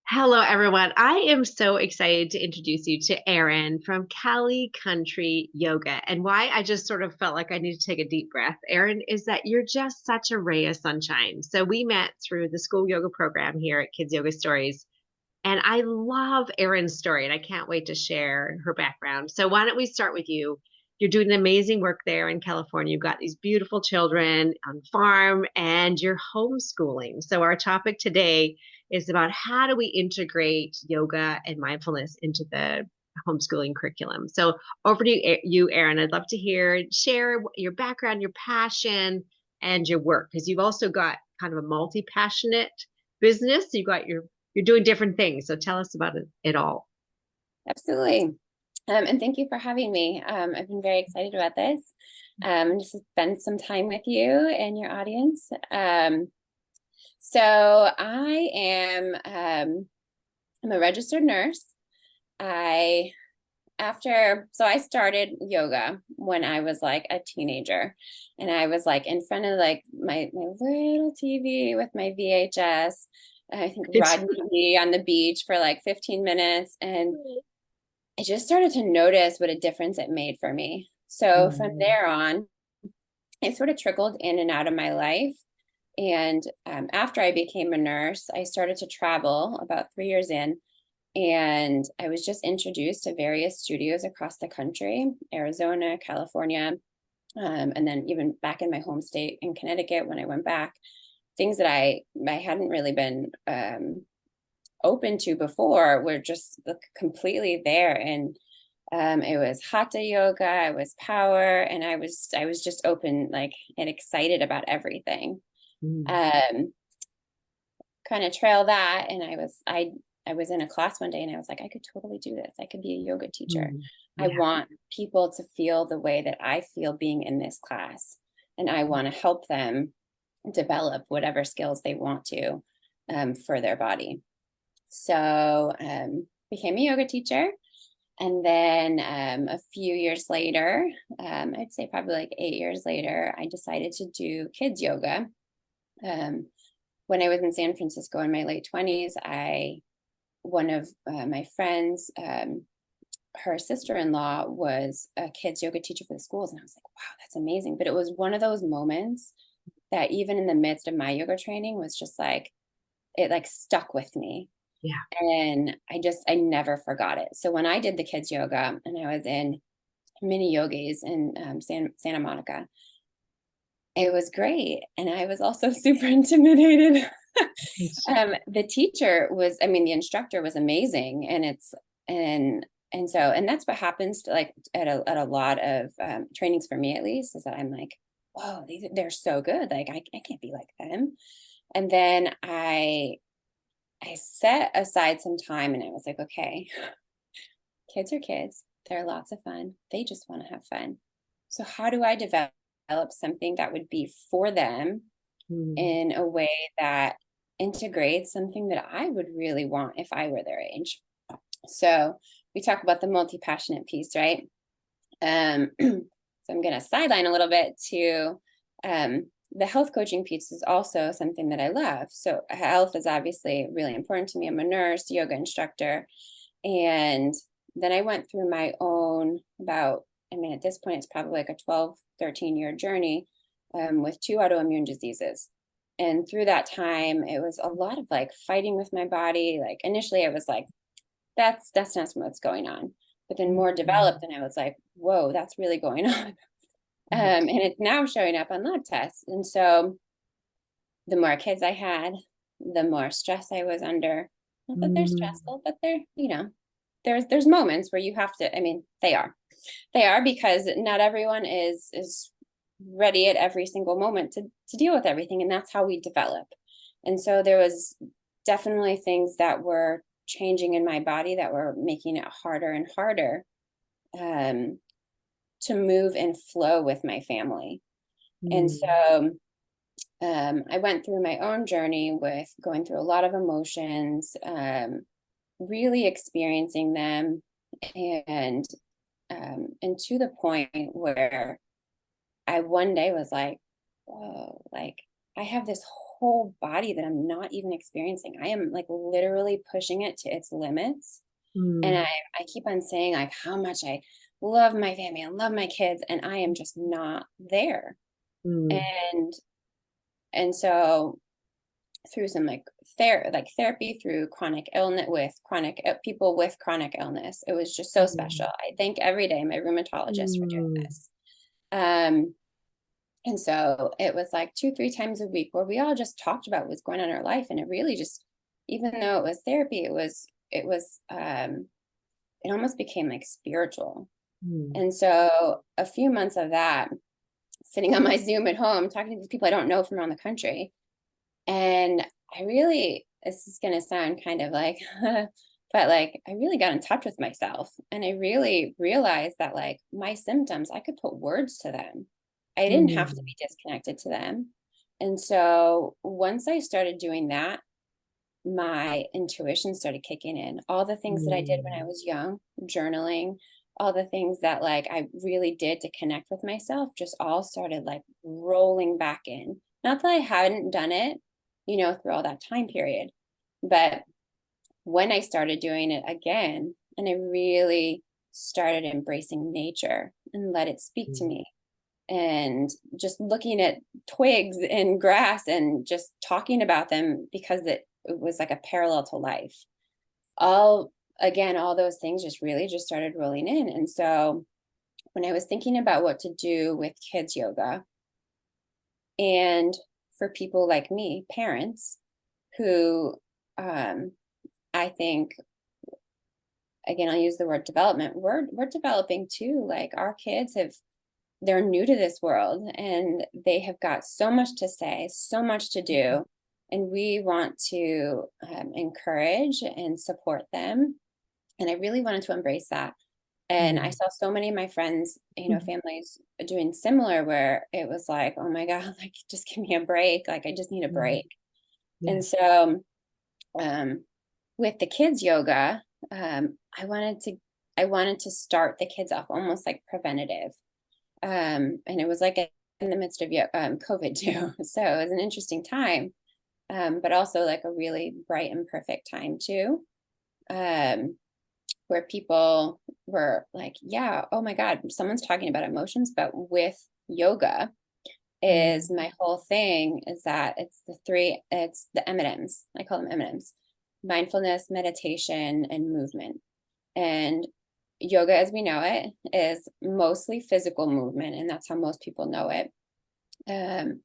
Hello, everyone. I am so excited to introduce you to Erin from Cali Country Yoga. And why I just sort of felt like I need to take a deep breath, Erin, is that you're just such a ray of sunshine. So we met through the school yoga program here at Kids Yoga Stories. And I love Erin's story, and I can't wait to share her background. So why don't we start with you? You're doing amazing work there in California. You've got these beautiful children on farm, and you're homeschooling. So our topic today is about how do we integrate yoga and mindfulness into the homeschooling curriculum. So over to you, Erin. I'd love to share your background, your passion, and your work, because you've also got kind of a multi-passionate business. You're doing different things. So tell us about it all. Absolutely. And thank you for having me. I've been very excited about this and just to spend some time with you and your audience. So I am I'm a registered nurse. I I started yoga when I was like a teenager, and I was like in front of like my little TV with my VHS. I think riding me on the beach for like 15 minutes, and I just started to notice what a difference it made for me. So from there on, it sort of trickled in and out of my life. And after I became a nurse, I started to travel about 3 years in. And I was just introduced to various studios across the country, Arizona, California, and then even back in my home state in Connecticut when I went back, things that I hadn't really been open to before were just completely there. And it was hatha yoga, it was power, and I was just open, like, and excited about everything. Um, Kind of trail that, and I was in a class one day and I was like, I could totally do this. I could be a yoga teacher. I Yeah. want people to feel the way that I feel being in this class, and I want to help them develop whatever skills they want to for their body. So became a yoga teacher. And then a few years later, I'd say probably like 8 years later, I decided to do kids yoga. When I was in San Francisco in my late 20s, one of my friends, her sister-in-law was a kids yoga teacher for the schools. And I was like, wow, that's amazing. But it was one of those moments that even in the midst of my yoga training was just like, it like stuck with me. Yeah. And I never forgot it. So when I did the kids yoga and I was in mini yogis in Santa Monica, it was great. And I was also super intimidated. The teacher was, I mean, the instructor was amazing. And that's what happens to, like, at a lot of trainings, for me at least, is that I'm like, whoa, they're so good. Like, I can't be like them. And then I set aside some time and I was like, okay, kids are kids. They're lots of fun. They just want to have fun. So how do I develop something that would be for them in a way that integrates something that I would really want if I were their age? So we talk about the multi-passionate piece, right? So I'm going to sideline a little bit to the health coaching piece is also something that I love. So health is obviously really important to me. I'm a nurse, yoga instructor. And then I went through my own at this point, it's probably like a 12, 13-year journey with 2 autoimmune diseases. And through that time, it was a lot of like fighting with my body. Like initially I was like, that's not what's going on. But then more developed, and I was like, whoa, that's really going on. And it's now showing up on lab tests. And so the more kids I had, the more stress I was under. Not that they're stressful, but there's moments where you have to, I mean, they are because not everyone is ready at every single moment to deal with everything. And that's how we develop. And so there was definitely things that were changing in my body that were making it harder and harder to move and flow with my family. And so I went through my own journey with going through a lot of emotions, really experiencing them, and to the point where I one day was like, whoa, like I have this whole body that I'm not even experiencing. I am like literally pushing it to its limits. And Mm, I keep on saying like how much I love my family and love my kids, and I am just not there. mm, And so through some like therapy through chronic illness with chronic people with chronic illness, it was just so special. mm, I thank every day my rheumatologist for doing mm, this. Um, and so it was like 2-3 times a week where we all just talked about what's going on in our life, and it really just, even though it was therapy, it almost became like spiritual. mm, And so a few months of that, sitting on my Zoom at home talking to these people I don't know from around the country. And this is going to sound kind of like, but like, I really got in touch with myself. And I really realized that like my symptoms, I could put words to them. I didn't have to mm, be disconnected to them. And so once I started doing that, my intuition started kicking in. All the things that I did when I mm, was young, journaling, all the things that like I really did to connect with myself just all started like rolling back in. Not that I hadn't done it, through all that time period, but when I started doing it again and I really started embracing nature and let it speak to mm, me, and just looking at twigs and grass and just talking about them because it was like a parallel to life. All those things just really just started rolling in. And so when I was thinking about what to do with kids yoga, and for people like me, parents who, um, I think, again, I'll use the word development, we're developing too. Like our kids they're new to this world and they have got so much to say, so much to do. And we want to encourage and support them. And I really wanted to embrace that. And I mm, saw so many of my friends, mm, families doing similar, where it was like, oh my God, like just give me a break. Like I just need a mm. break. Yeah. And so um, with the kids yoga, I wanted to start the kids off almost like preventative. And it was like in the midst of COVID too. So it was an interesting time, but also like a really bright and perfect time too, where people were like, yeah, oh my God, someone's talking about emotions, but with yoga Mm, is my whole thing is that it's the M&Ms. I call them M&Ms: mindfulness, meditation, and movement. And yoga as we know it is mostly physical movement, and that's how most people know it. Um,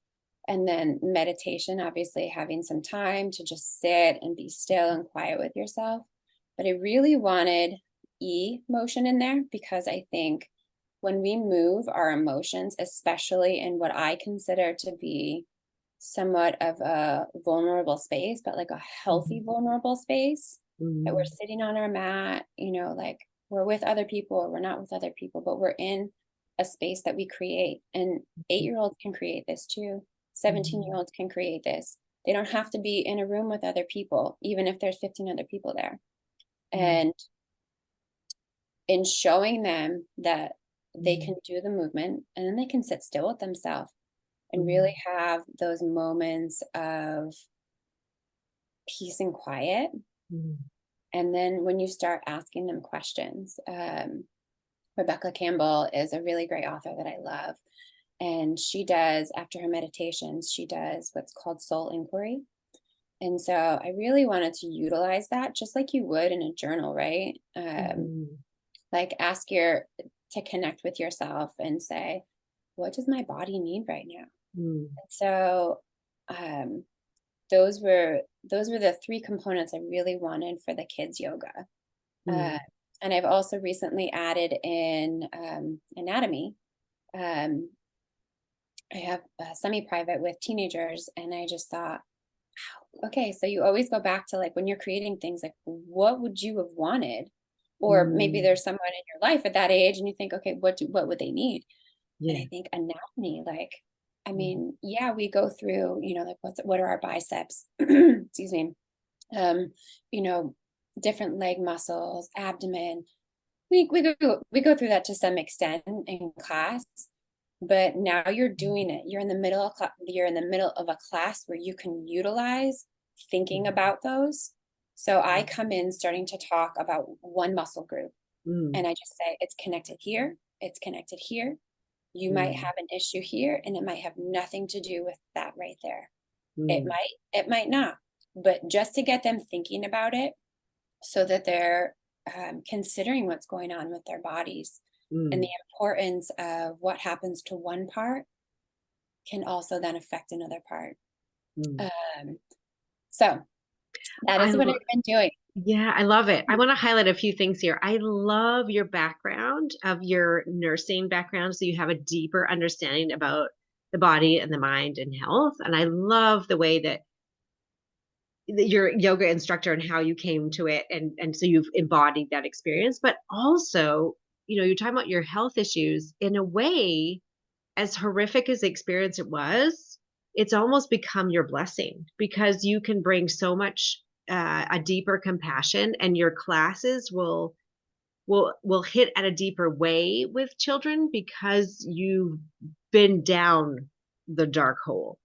and then meditation, obviously having some time to just sit and be still and quiet with yourself. But I really wanted motion in there because I think when we move our emotions, especially in what I consider to be somewhat of a vulnerable space, but like a healthy mhm, vulnerable space, that we're mm, sitting on our mat, like we're with other people or we're not with other people, but we're in a space that we create. And 8-year-olds can create this too. 17 year mhm, olds can create this. They don't have to be in a room with other people, even if there's 15 other people there. mm, And in showing them that they mm, can do the movement and then they can sit still with themselves and mm, really have those moments of peace and quiet. mm, And then when you start asking them questions, Rebecca Campbell is a really great author that I love. And she does, after her meditations, she does what's called soul inquiry. And so I really wanted to utilize that just like you would in a journal, right? mhm, Like to connect with yourself and say, what does my body need right now? mm, And so um, those were the three components I really wanted for the kids yoga. Uh, mm, and I've also recently added in anatomy. Um, I have semi-private with teenagers, and I just thought, okay, so you always go back to like when you're creating things, like what would you have wanted? Or maybe mm. there's someone in your life at that age, and you think, okay, what would they need? And Yeah. I think anatomy, like, I Mm, mean, yeah, we go through, like what are our biceps? Excuse me. Um, you know, different leg muscles, abdomen. We go through that to some extent in class, but now you're doing it. You're in the middle of you're in the middle of a class where you can utilize thinking about those. So I come in starting to talk about one muscle group, Mm, and I just say it's connected here, it's connected here. You might mm, have an issue here, and it might have nothing to do with that right there. mm, It might not, but just to get them thinking about it so that they're considering what's going on with their bodies and the mm, importance of what happens to one part can also then affect another part. mm. Um, so that I is what I've been doing. Yeah, I love it. I want to highlight a few things here. I love your background of your nursing background. So you have a deeper understanding about the body and the mind and health. And I love the way that your yoga instructor and how you came to it. And so you've embodied that experience. But also, you're talking about your health issues in a way, as horrific as the experience it was, it's almost become your blessing because you can bring so much a deeper compassion, and your classes will hit at a deeper way with children because you've been down the dark hole,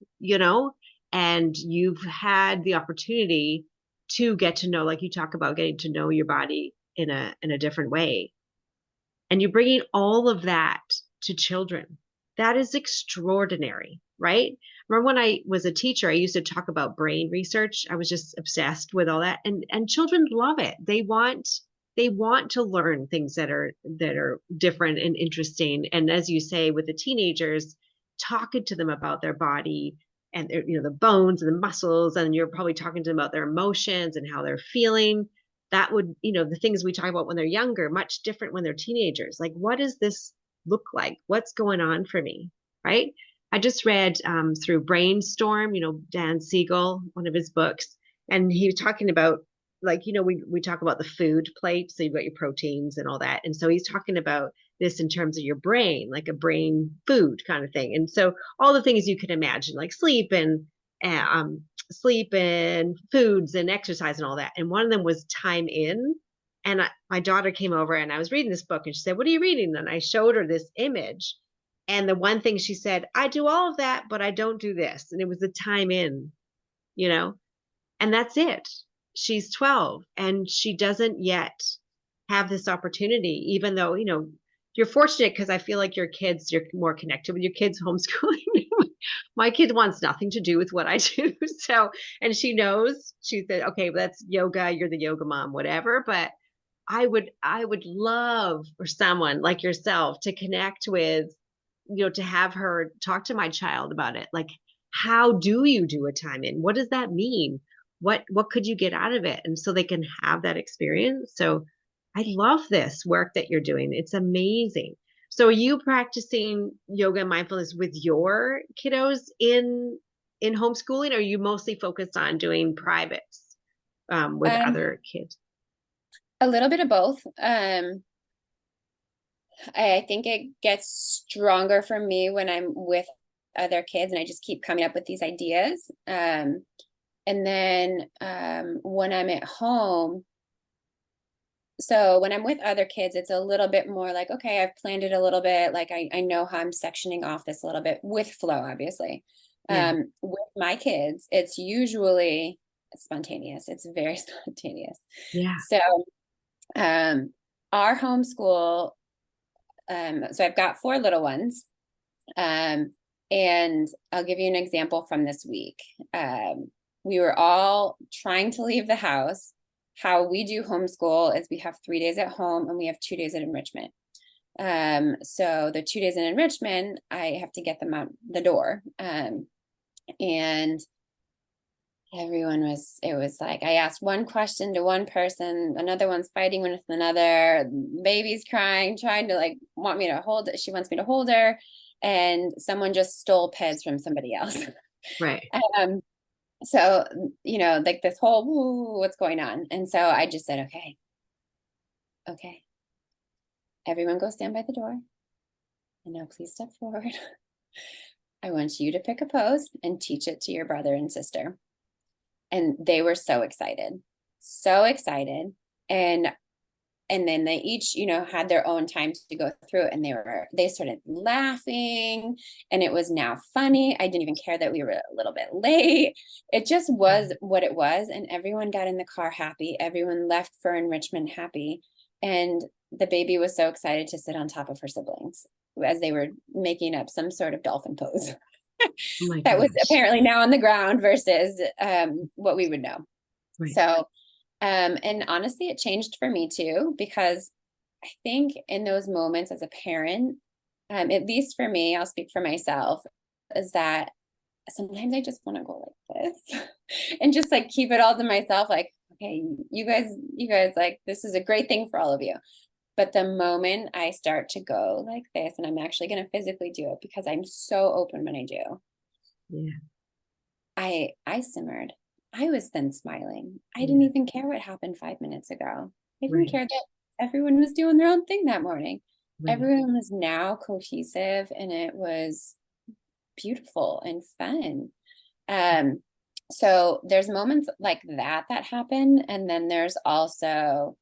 and you've had the opportunity to get to know, like you talk about getting to know your body in a different way, and you're bringing all of that to children. That is extraordinary, right? Remember when I was a teacher, I used to talk about brain research. I was just obsessed with all that, and children love it. They want to learn things that are different and interesting. And as you say, with the teenagers, talking to them about their body and their, the bones and the muscles, and you're probably talking to them about their emotions and how they're feeling. That would, the things we talk about when they're younger, much different when they're teenagers. Like, what does this look like? What's going on for me? Right. I just read through Brainstorm, Dan Siegel, one of his books, and he was talking about, like, we talk about the food plate. So you've got your proteins and all that. And so he's talking about this in terms of your brain, like a brain food kind of thing. And so all the things you can imagine, like um, sleep and foods and exercise and all that. And one of them was time in. And my daughter came over and I was reading this book and she said, "What are you reading?" And I showed her this image. And the one thing she said, "I do all of that, but I don't do this." And it was the time in, you know, and that's it. She's 12 and she doesn't yet have this opportunity, even though, you're fortunate because I feel like you're more connected with your kids homeschooling. My kid wants nothing to do with what I do. So, and she knows, she said, "Okay, well, that's yoga. You're the yoga mom, whatever." But I would love for someone like yourself to connect with, to have her talk to my child about it. Like, how do you do a time in? What does that mean? What could you get out of it? And so they can have that experience. So I love this work that you're doing. It's amazing. So are you practicing yoga and mindfulness with your kiddos in homeschooling, or are you mostly focused on doing privates with Um, other kids? a little bit of both. I think it gets stronger for me when I'm with other kids and I just keep coming up with these ideas. And then when I'm at home, so when I'm with other kids, it's a little bit more like, okay, I've planned it a little bit. Like I know how I'm sectioning off this a little bit with flow, obviously. Yeah. With my kids, it's usually spontaneous. It's very spontaneous. Yeah. So um, our homeschool, so I've got 4 little ones. Um, and I'll give you an example from this week. We were all trying to leave the house. How we do homeschool is we have 3 days at home and we have 2 days at enrichment. So the 2 days in enrichment, I have to get them out the door. And it was like, I asked one question to one person, another one's fighting with another, baby's crying, trying to like want me to hold it. She wants me to hold her. And someone just stole Pez from somebody else. Right. um, so, like this whole, "Ooh, what's going on?" And so I just said, okay, everyone go stand by the door. And now please step forward. I want you to pick a pose and teach it to your brother and sister. And they were so excited, so excited. And and then they each, had their own time to go through it, and they started laughing, and it was now funny. I didn't even care that we were a little bit late. It just was what it was. And everyone got in the car happy. Everyone left for enrichment happy. And the baby was so excited to sit on top of her siblings as they were making up some sort of dolphin pose Oh my that was gosh. apparently now on the ground versus what we would know. Right. So, and honestly, it changed for me too, because I think in those moments as a parent, at least for me, I'll speak for myself, is that sometimes I just want to go like this and just like keep it all to myself. Like, okay, you guys, like, this is a great thing for all of you. But the moment I start to go like this, and I'm actually going to physically do it because I'm so open when I do, Yeah. I simmered. I was then smiling. I didn't Yeah. even care what happened 5 minutes ago. I didn't Right. care that everyone was doing their own thing that morning. Right. Everyone was now cohesive, and it was beautiful and fun. Um, so there's moments like that happen. And then there's also,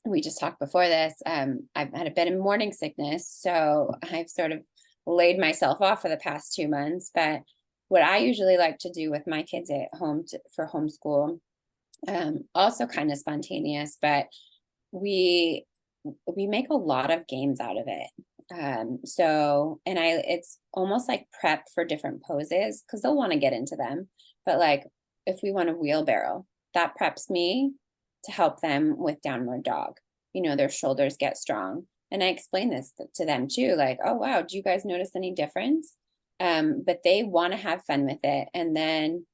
we just talked before this, I've had a bit of morning sickness. So I've sort of laid myself off for the past 2 months. But what I usually like to do with my kids at home for homeschool, also kind of spontaneous, but we make a lot of games out of it. So, and it's almost like prep for different poses because they'll want to get into them. But like, if we want a wheelbarrow, that preps me to help them with downward dog. Their shoulders get strong. And I explain this to them too, like, oh, wow, do you guys notice any difference? But they want to have fun with it. And then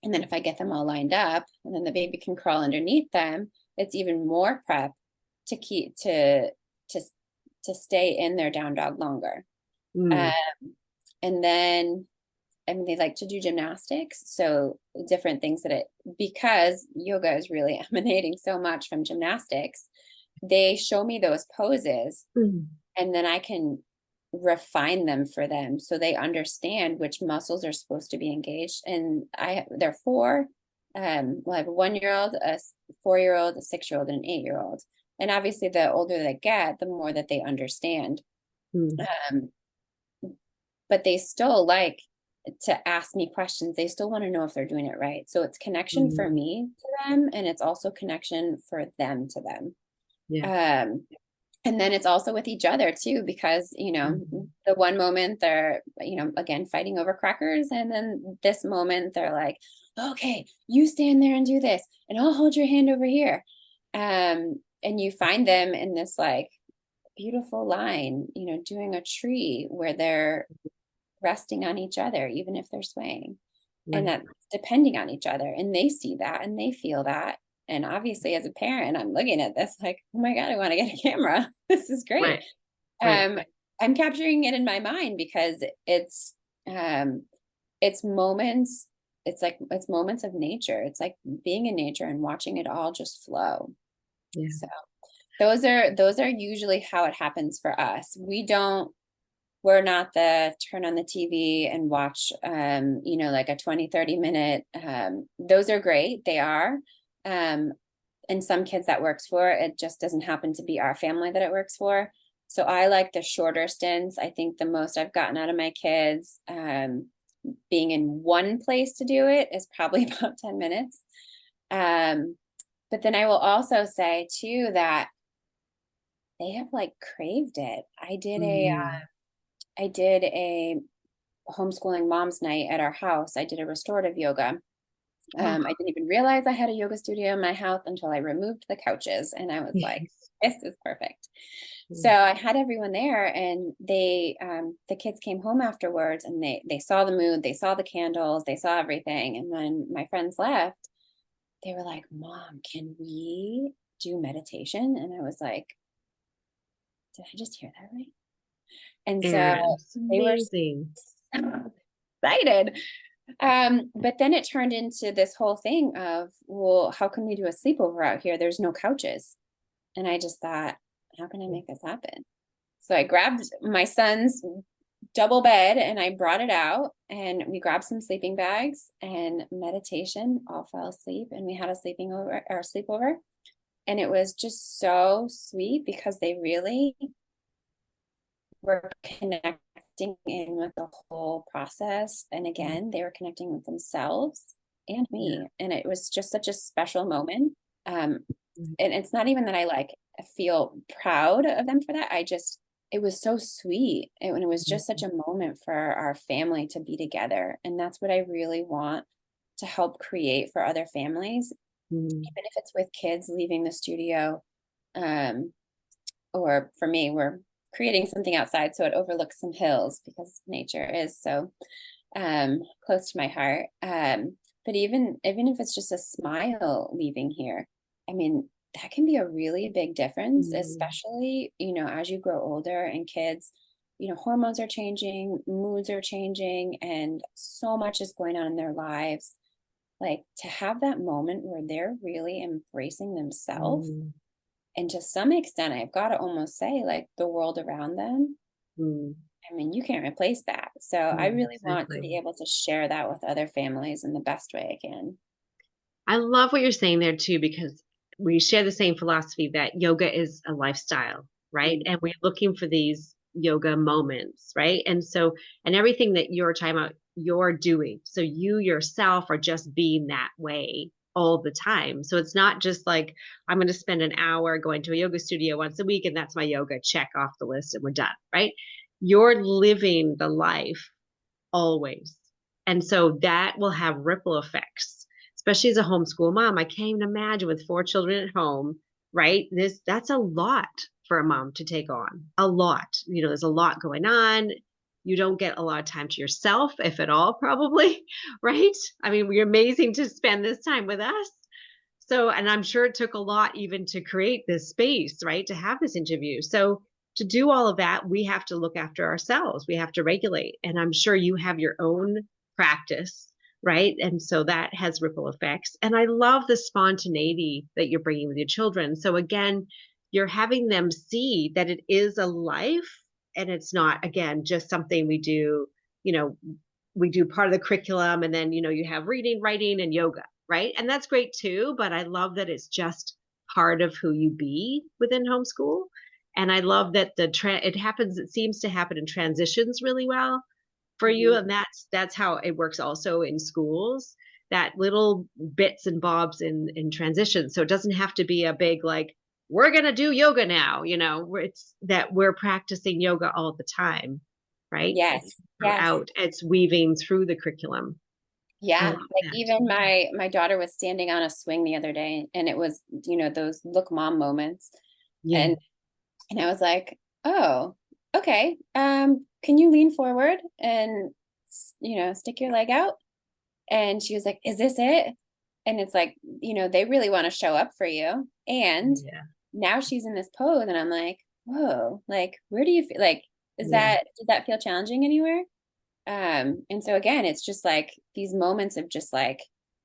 if I get them all lined up and then the baby can crawl underneath them, it's even more prep to keep to stay in their down dog longer. Um, Mm. and then, I mean, they like to do gymnastics. So different things because yoga is really emanating so much from gymnastics, they show me those poses, Mm. and then I can refine them for them so they understand which muscles are supposed to be engaged. And they're four. Well, I have a 1-year-old, a 4-year-old, a 6-year-old, and an 8-year-old. And obviously, the older they get, the more that they understand. Mm. Um, but they still like to ask me questions. They still want to know if they're doing it right. So it's connection for Mm. me to them, and it's also connection for them to them. Yeah. Um, and then it's also with each other too, because, Mhm. the one moment they're, again, fighting over crackers. And then this moment they're like, okay, you stand there and do this, and I'll hold your hand over here. And you find them in this like beautiful line, doing a tree where they're resting on each other, even if they're swaying, and Right. that depending on each other. And they see that and they feel that. And obviously, as a parent, I'm looking at this like, oh my God, I want to get a camera. This is great. Right. Right. Um, I'm capturing it in my mind because um, it's moments, it's moments of nature. It's like being in nature and watching it all just flow. Yeah. So those are usually how it happens for us. We're not the turn on the TV and watch, like a 20-30 minute. Those are great. They are. Um, and some kids that works for, it just doesn't happen to be our family that it works for. So I like the shorter stints. I think the most I've gotten out of my kids, being in one place to do it, is probably about 10 minutes. But then I will also say too that they have like craved it. Mm. I did a homeschooling mom's night at our house. I did a restorative yoga. Oh. I didn't even realize I had a yoga studio in my house until I removed the couches, and I was like, this is perfect. So Mm. I had everyone there, and the kids came home afterwards, and they saw the mood, they saw the candles, they saw everything. And when my friends left, they were like, Mom, can we do meditation? And I was like, did I just hear that right? And so Erin, it's they were amazing. so excited. But then it turned into this whole thing of, well, how can we do a sleepover out here? There's no couches. And I just thought, how can I make this happen? So I grabbed my son's double bed and I brought it out, and we grabbed some sleeping bags and meditation, all fell asleep, and we had a sleepover. And it was just so sweet because they really were connecting in with the whole process. And Mm. again, they were connecting with themselves and Yeah. me. And it was just such a special moment. Um, Mm. and it's not even that I like feel proud of them for that. It was so sweet. And it was just such a moment for our family to be together. And that's what I really want to help create for other families, Mm. even if it's with kids leaving the studio. Um, or for me, we're creating something outside so it overlooks some hills because nature is so close to my heart. But even if it's just a smile leaving here, I mean, that can be a really big difference, Mm. especially, as you grow older and kids, hormones are changing, moods are changing, and so much is going on in their lives. Like to have that moment where they're really embracing themselves, Mm. and to some extent, I've got to almost say, like the world around them. Mm. I mean, you can't replace that. So I Mm. really want to Exactly. be able to share that with other families in the best way I can. I love what you're saying there too, because we share the same philosophy that yoga is a lifestyle, right? Mm. And we're looking for these yoga moments, right? And everything that you're talking about, you're doing. So you yourself are just being that way all the time. So it's not just like, I'm going to spend an hour going to a yoga studio once a week and that's my yoga, check off the list and we're done, right? You're living the life always. And so that will have ripple effects, especially as a homeschool mom. I can't even imagine with 4 children at home, right? That's a lot for a mom to take on. A lot. There's a lot going on. You don't get a lot of time to yourself, if at all, probably, right? I mean, we're amazing to spend this time with us. So, and I'm sure it took a lot even to create this space, right? To have this interview. So, to do all of that, we have to look after ourselves. We have to regulate. And I'm sure you have your own practice, right? And so that has ripple effects. And I love the spontaneity that you're bringing with your children. So, again, you're having them see that it is a life and it's not, again, just something we do, you know, we do part of the curriculum and then you have reading, writing, and yoga, right? And that's great too, but I love that it's just part of who you be within homeschool. And I love that it seems to happen in transitions really well for you. Mhm. And that's how it works also in schools, that little bits and bobs in transition. So it doesn't have to be a big like, we're gonna do yoga now, where it's that we're practicing yoga all the time, right? It's Yes, yes. throughout, it's weaving through the curriculum. I Yeah, love like that. even my daughter was standing on a swing the other day, and it was, those look mom moments. Yeah. And I was like, "Oh, okay. Can you lean forward and stick your leg out?" And she was like, "Is this it?" And it's like, they really want to show up for you. And Yeah. now she's in this pose, and I'm like, "Whoa, like where do you feel like Yeah. did that feel challenging anywhere?" And so again, it's just like these moments of just like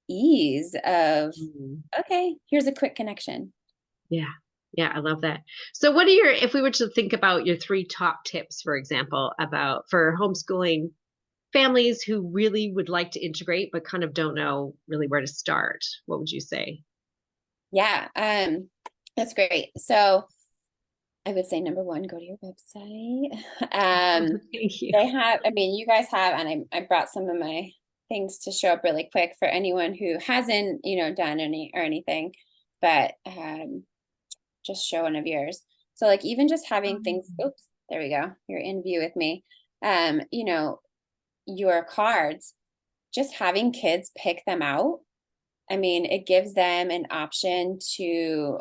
ease of, Mhm. okay, here's a quick connection. Yeah. Yeah, I love that. So what are your if we were to think about your 3 top tips, for example, about for homeschooling families who really would like to integrate but kind of don't know really where to start, what would you say? Yeah, that's great. So I would say number one, go to your website. Thank you. They have, I mean, you guys have, and I brought some of my things to show up really quick for anyone who hasn't, done any or anything, but just show one of yours. So like even just having things, oops, there we go. You're in view with me. Um, you know, your cards, just having kids pick them out. I mean, it gives them an option to,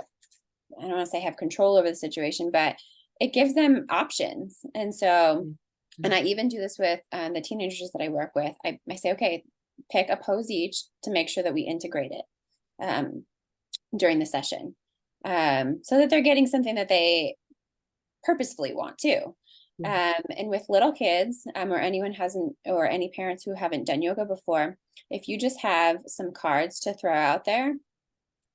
I don't want to say have control over the situation, but it gives them options. And so, and I even do this with the teenagers that I work with. I say, okay, pick a pose each to make sure that we integrate it during the session, so that they're getting something that they purposefully want to. Yeah. And with little kids, or anyone hasn't, or any parents who haven't done yoga before, if you just have some cards to throw out there,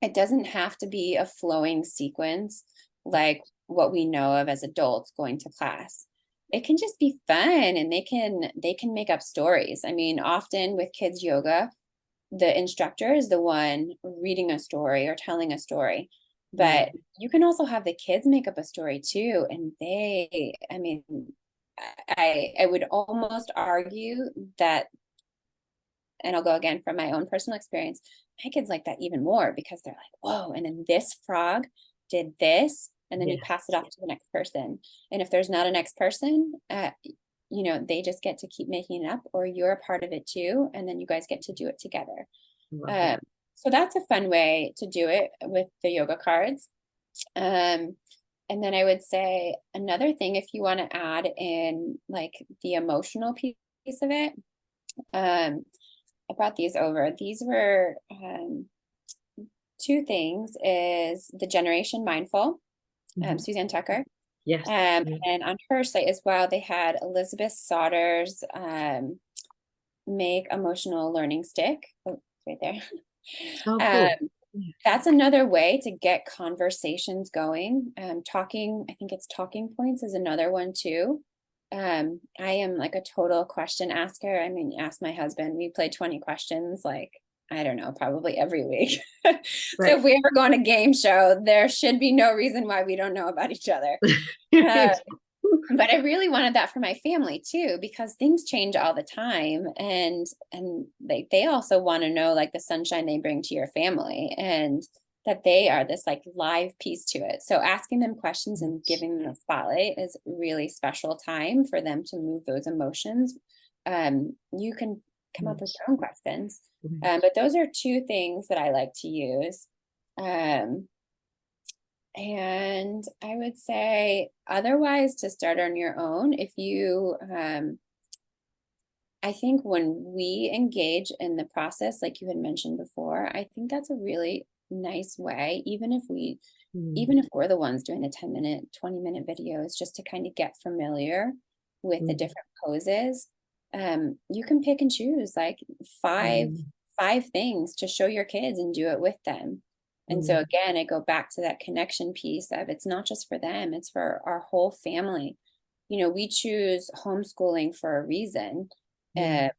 it doesn't have to be a flowing sequence like what we know of as adults going to class. It can just be fun, and they can make up stories. I mean, often with kids yoga, the instructor is the one reading a story or telling a story. But you can also have the kids make up a story too. And I mean, I would almost argue that, and I'll go again from my own personal experience, my kids like that even more because they're like, whoa, and then this frog did this, and then you pass it off to the next person. And if there's not a next person, they just get to keep making it up, or you're a part of it too, and then you guys get to do it together. So that's a fun way to do it with the yoga cards. And then I would say another thing, if you want to add in like the emotional piece of it, I brought these over. These were two things, is the Generation Mindful, Suzanne Tucker. Yes. And on her site as well, they had Elizabeth Sauter's Make Emotional Learning Stick. Oh, right there. Oh, cool. That's another way to get conversations going. Talking, I think it's talking points is another one too. I am like a total question asker. I mean, ask my husband, we play 20 questions, like, I don't know, probably every week. So if we ever go on a game show, there should be no reason why we don't know about each other. But I really wanted that for my family too, because things change all the time. And they also want to know like the sunshine they bring to your family, and that they are this like live piece to it. So asking them questions and giving them a spotlight is really special time for them to move those emotions. You can come up with your own questions. But those are two things that I like to use. And I would say otherwise to start on your own, if you, I think when we engage in the process, like you had mentioned before, I think that's a really nice way, even if we're the ones doing the 10-minute, 20-minute videos, just to kind of get familiar with the different poses. You can pick and choose like five things to show your kids and do it with them. And so again, I go back to that connection piece of, it's not just for them, it's for our whole family. We choose homeschooling for a reason. And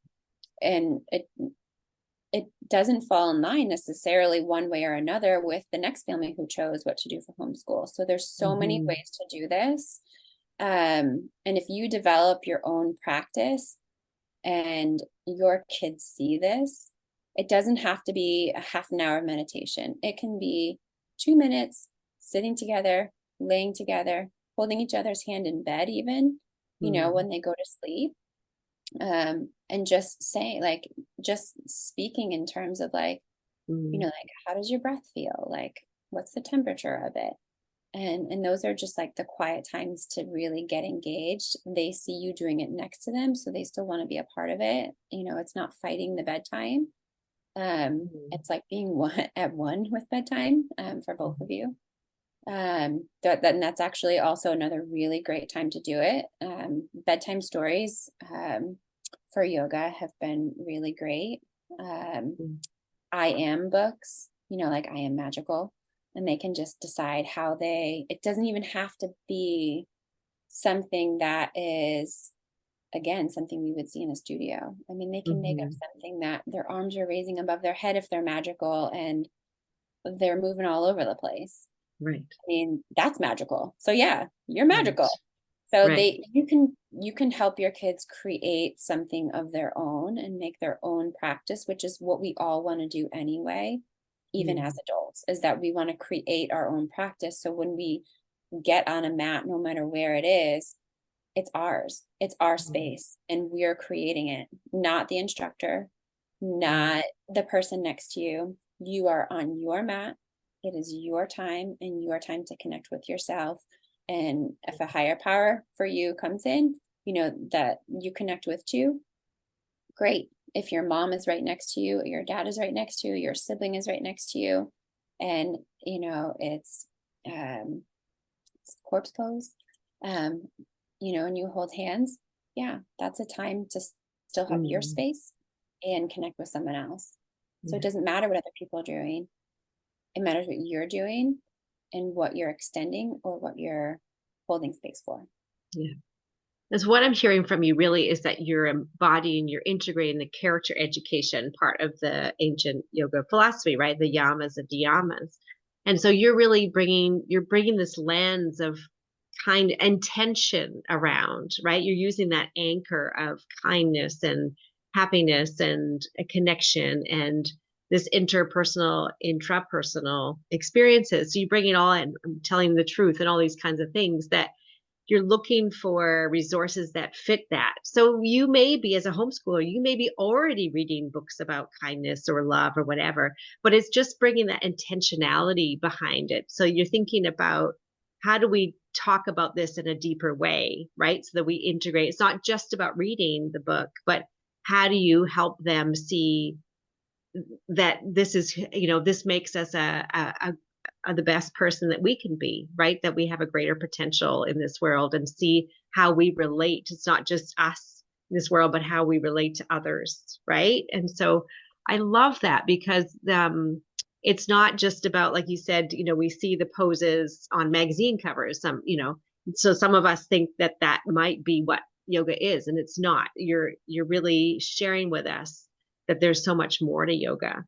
it doesn't fall in line necessarily one way or another with the next family who chose what to do for homeschool. So there's so many ways to do this. And if you develop your own practice and your kids see this, it doesn't have to be a half an hour of meditation. It can be 2 minutes sitting together, laying together, holding each other's hand in bed, even, when they go to sleep. And just saying, like, just speaking in terms of like, like, how does your breath feel? Like, what's the temperature of it? And those are just like the quiet times to really get engaged. They see you doing it next to them, so they still want to be a part of it. It's not fighting the bedtime. It's like being at one with bedtime, for both of you. That's actually also another really great time to do it. Bedtime stories, for yoga have been really great. I am books, like I Am Magical, and they can just decide how it doesn't even have to be something that is, again, something we would see in a studio. I mean, they can make up something that their arms are raising above their head if they're magical, and they're moving all over the place. Right. I mean, that's magical. So yeah, you're magical. So you can help your kids create something of their own and make their own practice, which is what we all want to do anyway, even as adults, is that we want to create our own practice. So when we get on a mat, no matter where it is, it's ours. It's our space, and we're creating it, not the instructor, not the person next to you. You are on your mat. It is your time and your time to connect with yourself. And if a higher power for you comes in, that you connect with too, great. If your mom is right next to you, your dad is right next to you, your sibling is right next to you, and it's corpse pose, and you hold hands, yeah, that's a time to still have your space and connect with someone else. So it doesn't matter what other people are doing. It matters what you're doing and what you're extending or what you're holding space for. Yeah. Because what I'm hearing from you really is that you're embodying, you're integrating the character education part of the ancient yoga philosophy, right? The yamas and niyamas. And so you're bringing this lens of kind intention around, right? You're using that anchor of kindness and happiness and a connection and this interpersonal, intrapersonal experiences. So you bring it all in, telling the truth and all these kinds of things that you're looking for resources that fit that. So you may be, as a homeschooler, you may be already reading books about kindness or love or whatever, but it's just bringing that intentionality behind it. So you're thinking about how do we talk about this in a deeper way, right? So that we integrate. It's not just about reading the book, but how do you help them see that this is, this makes us the best person that we can be, right? That we have a greater potential in this world and see how we relate. It's not just us in this world, but how we relate to others, right? And so I love that because it's not just about, like you said, we see the poses on magazine covers, so some of us think that that might be what yoga is, and it's not. You're really sharing with us that there's so much more to yoga.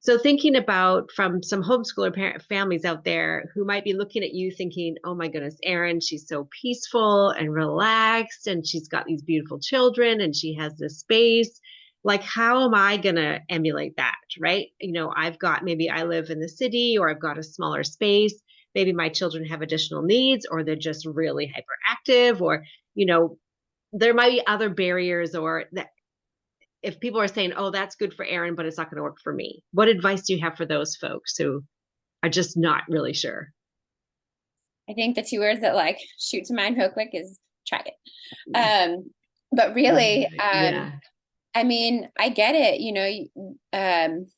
So thinking about from some homeschooler families out there who might be looking at you thinking, oh my goodness, Erin, she's so peaceful and relaxed and she's got these beautiful children and she has this space. Like, how am I going to emulate that? Right. Maybe I live in the city or I've got a smaller space. Maybe my children have additional needs or they're just really hyperactive or, there might be other barriers or that if people are saying, oh, that's good for Erin, but it's not going to work for me, what advice do you have for those folks who are just not really sure? I think the two words that like shoot to mind real quick is try it. But really, Yeah. I mean, I get it, and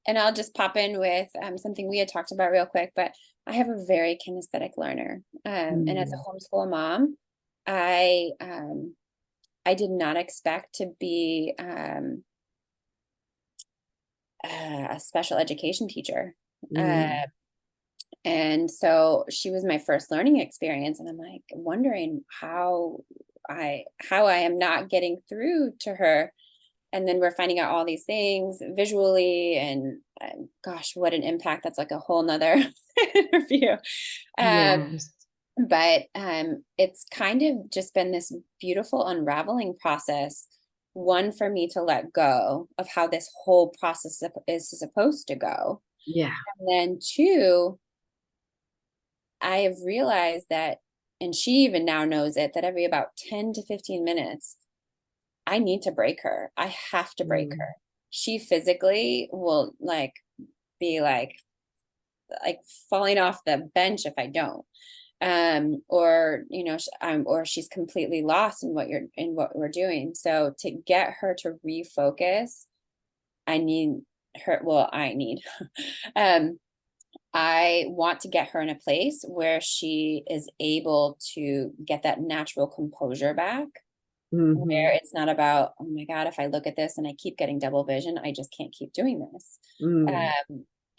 I'll just pop in with something we had talked about real quick, but I have a very kinesthetic learner. And as a homeschool mom, I did not expect to be a special education teacher. And so she was my first learning experience. And I'm like wondering how I am not getting through to her. And then we're finding out all these things visually and gosh, what an impact. That's like a whole nother interview. Yes. But it's kind of just been this beautiful unraveling process. One, for me to let go of how this whole process is supposed to go. Yeah. And then two, I have realized that, and she even now knows it, that every about 10 to 15 minutes, I need to break her. I have to break her. She physically will like be like falling off the bench if I don't. Or or she's completely lost in what we're doing. So to get her to refocus, I need her. Well, I need. I want to get her in a place where she is able to get that natural composure back, where it's not about, oh my God, if I look at this and I keep getting double vision, I just can't keep doing this.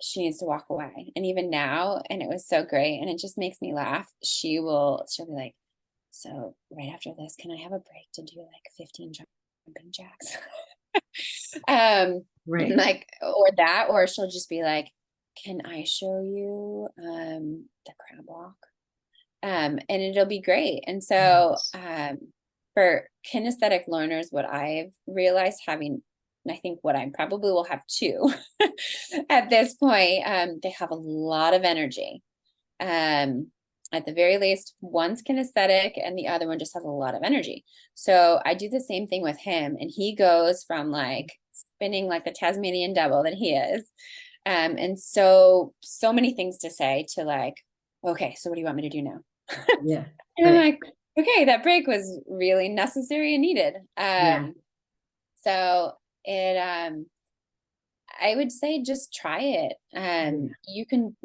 She needs to walk away. And even now, and it was so great, and it just makes me laugh. She'll be like, so right after this, can I have a break to do like 15 jumping jacks? Right. Like, or she'll just be like, can I show you the crab walk? And it'll be great. And so for kinesthetic learners, what I've realized having, and I think what I probably will have two at this point, they have a lot of energy. At the very least, one's kinesthetic and the other one just has a lot of energy. So I do the same thing with him, and he goes from like spinning like the Tasmanian devil that he is. And so many things to say to like, okay, so what do you want me to do now? Yeah. And I'm like, okay, that break was really necessary and needed. So it, I would say just try it. You can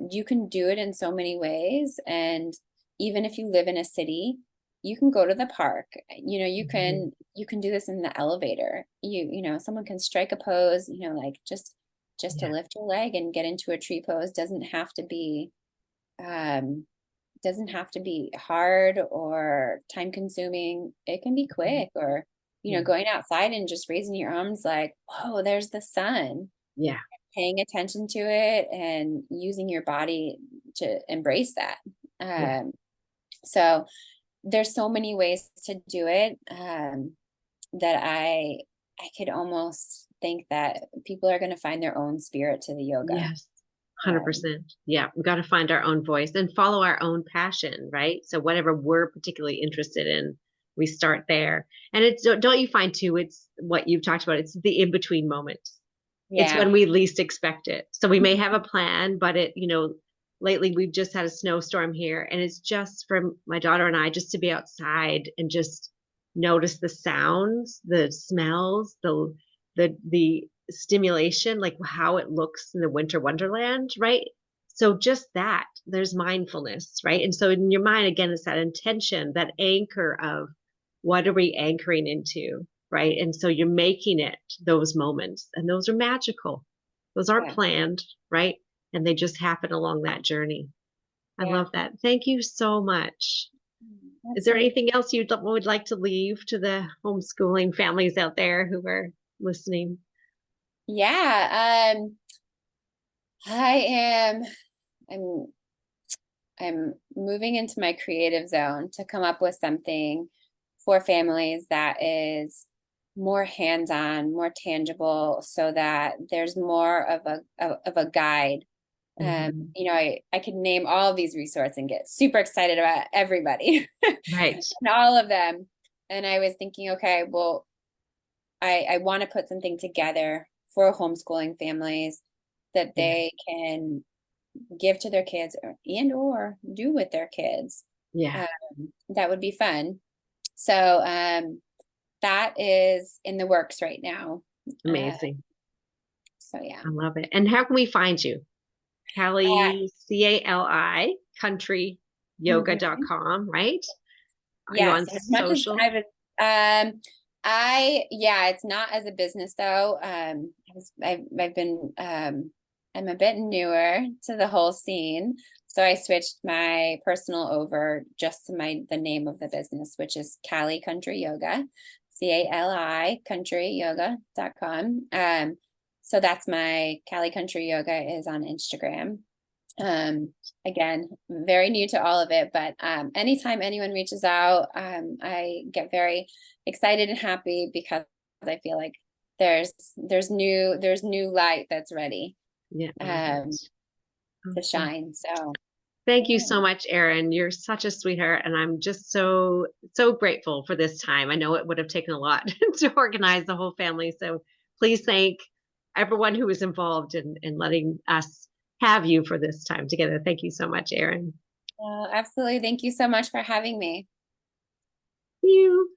do it in so many ways. And even if you live in a city, you can go to the park. You can do this in the elevator. Someone can strike a pose, like just to lift your leg and get into a tree pose. Doesn't have to be hard or time consuming. It can be quick, or going outside and just raising your arms like, whoa, there's the sun. Yeah. paying attention to it and using your body to embrace that. Yeah. So there's so many ways to do it, that I could almost think that people are going to find their own spirit to the yoga. Yes. Um, 100%. Yeah. We've got to find our own voice and follow our own passion, right? So whatever we're particularly interested in, we start there. And it's, don't you find too, it's what you've talked about. It's the in-between moments. It's yeah, when we least expect it. So we may have a plan, but lately we've just had a snowstorm here, and it's just for my daughter and I just to be outside and just notice the sounds, the smells, the stimulation, like how it looks in the winter wonderland, right? So just that, there's mindfulness, right? And so in your mind, again, it's that intention, that anchor of what are we anchoring into, right? And so you're making it those moments, and those are magical. Those aren't yeah, planned, right? And they just happen along that journey. I yeah. love that. Thank you so much. Is there Absolutely. anything else you would like to leave to the homeschooling families out there who are listening? Yeah. I am. I'm. I'm moving into my creative zone to come up with something for families that is more hands-on, more tangible, so that there's more of a guide. Mhm. I could name all of these resources and get super excited about everybody Right. and all of them. And I was thinking, okay, well, I want to put something together for homeschooling families that Yeah. they can give to their kids or do with their kids. Yeah. Um, that would be fun. So that is in the works right now. Uh, Amazing. so yeah. I love it. And how can we find you? Uh, Cali, Cali, mhm. countryyoga.com, right? Are you Yes, on as much as social? I was, yeah, it's not as a business though. I've been, I'm a bit newer to the whole scene, so I switched my personal over just to the name of the business, which is Cali Country Yoga, Cali countryyoga.com. So that's my Cali Country Yoga is on Instagram. um Again, very new to all of it, but anytime anyone reaches out, I get very excited and happy because I feel like there's new light that's ready Yeah, I love it. um to Awesome. shine. So Thank you yeah. so much, Erin. You're such a sweetheart, and I'm just so, so grateful for this time. I know it would have taken a lot to organize the whole family. So please thank everyone who was involved in letting us have you for this time together. Thank you so much, Erin. Absolutely, thank you so much for having me. You.